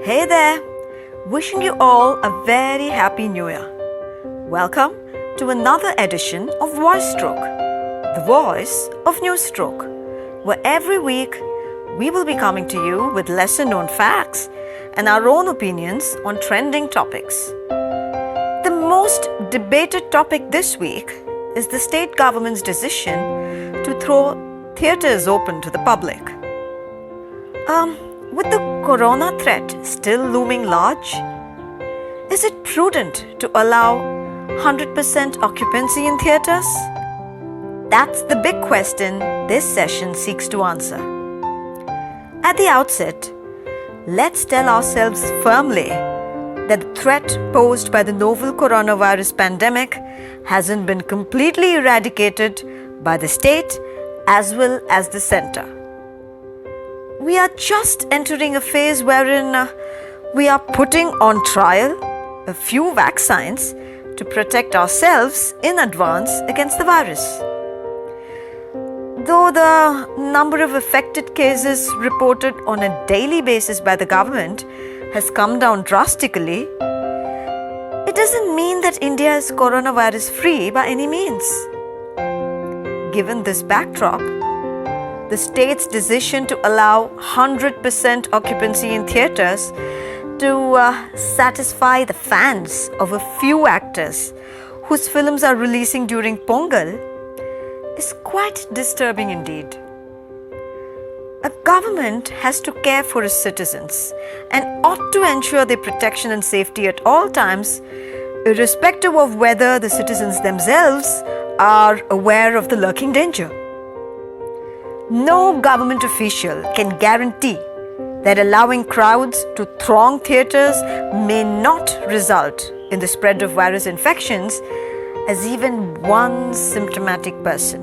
Hey there! Wishing you all a very happy new year. Welcome to another edition of Voice Stroke, the voice of News Stroke, where every week we will be coming to you with lesser known facts and our own opinions on trending topics. The most debated topic this week is the state government's decision to throw theatres open to the public. With the corona threat still looming large, is it prudent to allow 100% occupancy in theatres? That's the big question this session seeks to answer. At the outset, let's tell ourselves firmly that the threat posed by the novel coronavirus pandemic hasn't been completely eradicated by the state as well as the centre. We are just entering a phase wherein we are putting on trial a few vaccines to protect ourselves in advance against the virus. Though the number of affected cases reported on a daily basis by the government has come down drastically, it doesn't mean that India is coronavirus free by any means. Given this backdrop, the state's decision to allow 100% occupancy in theatres to satisfy the fans of a few actors whose films are releasing during Pongal is quite disturbing indeed. A government has to care for its citizens and ought to ensure their protection and safety at all times, irrespective of whether the citizens themselves are aware of the lurking danger. No government official can guarantee that allowing crowds to throng theatres may not result in the spread of virus infections, as even one symptomatic person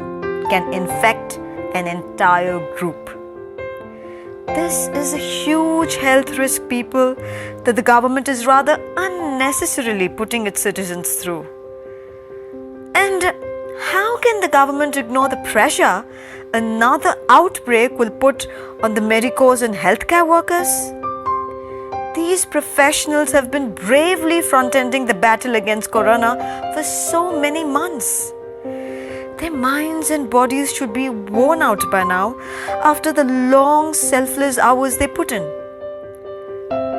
can infect an entire group. This is a huge health risk, people, that the government is rather unnecessarily putting its citizens through. And how can the government ignore the pressure another outbreak will put on the medicos and healthcare workers? These professionals have been bravely front-ending the battle against corona for so many months. Their minds and bodies should be worn out by now after the long, selfless hours they put in.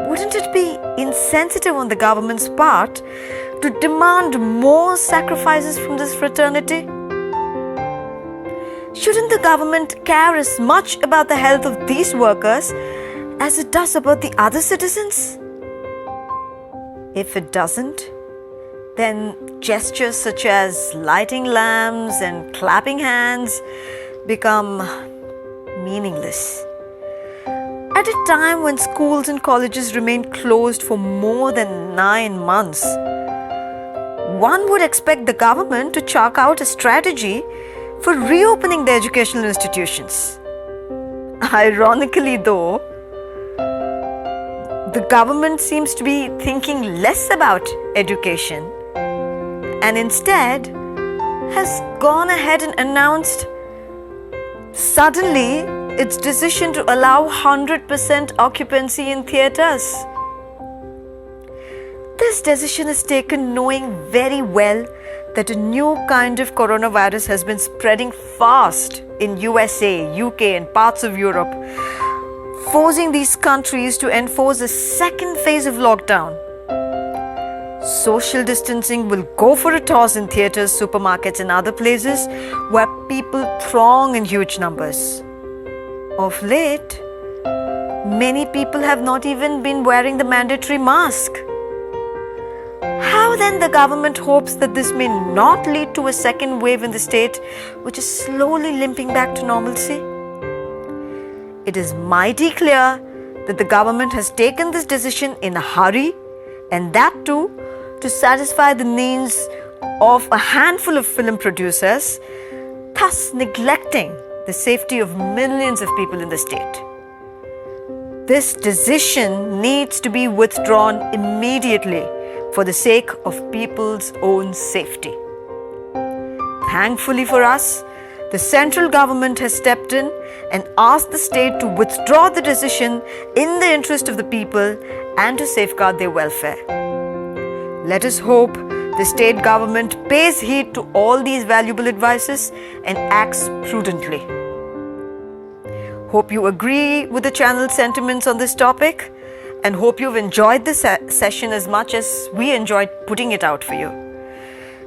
Wouldn't it be insensitive on the government's part to demand more sacrifices from this fraternity? Shouldn't the government care as much about the health of these workers as it does about the other citizens? If it doesn't, then gestures such as lighting lamps and clapping hands become meaningless. At a time when schools and colleges remain closed for more than 9 months, one would expect the government to chalk out a strategy for reopening the educational institutions. Ironically though, the government seems to be thinking less about education and instead has gone ahead and announced suddenly its decision to allow 100% occupancy in theatres. This decision is taken knowing very well that a new kind of coronavirus has been spreading fast in USA, UK and parts of Europe, forcing these countries to enforce a second phase of lockdown. Social distancing will go for a toss in theatres, supermarkets and other places where people throng in huge numbers. Of late, many people have not even been wearing the mandatory mask. How then the government hopes that this may not lead to a second wave in the state, which is slowly limping back to normalcy? It is mighty clear that the government has taken this decision in a hurry, and that too to satisfy the needs of a handful of film producers, thus neglecting the safety of millions of people in the state. This decision needs to be withdrawn immediately for the sake of people's own safety. Thankfully for us, the central government has stepped in and asked the state to withdraw the decision in the interest of the people and to safeguard their welfare. Let us hope the state government pays heed to all these valuable advices and acts prudently. Hope you agree with the channel's sentiments on this topic, and hope you've enjoyed this session as much as we enjoyed putting it out for you.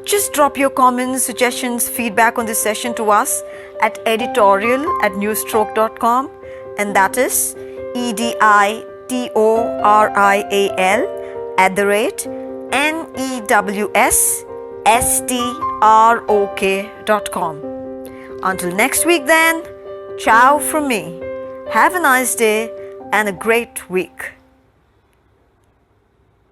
Just drop your comments, suggestions, feedback on this session to us at editorial@newstroke.com, and that is editorial@newsstrok.com. Until next week then, ciao from me. Have a nice day and a great week.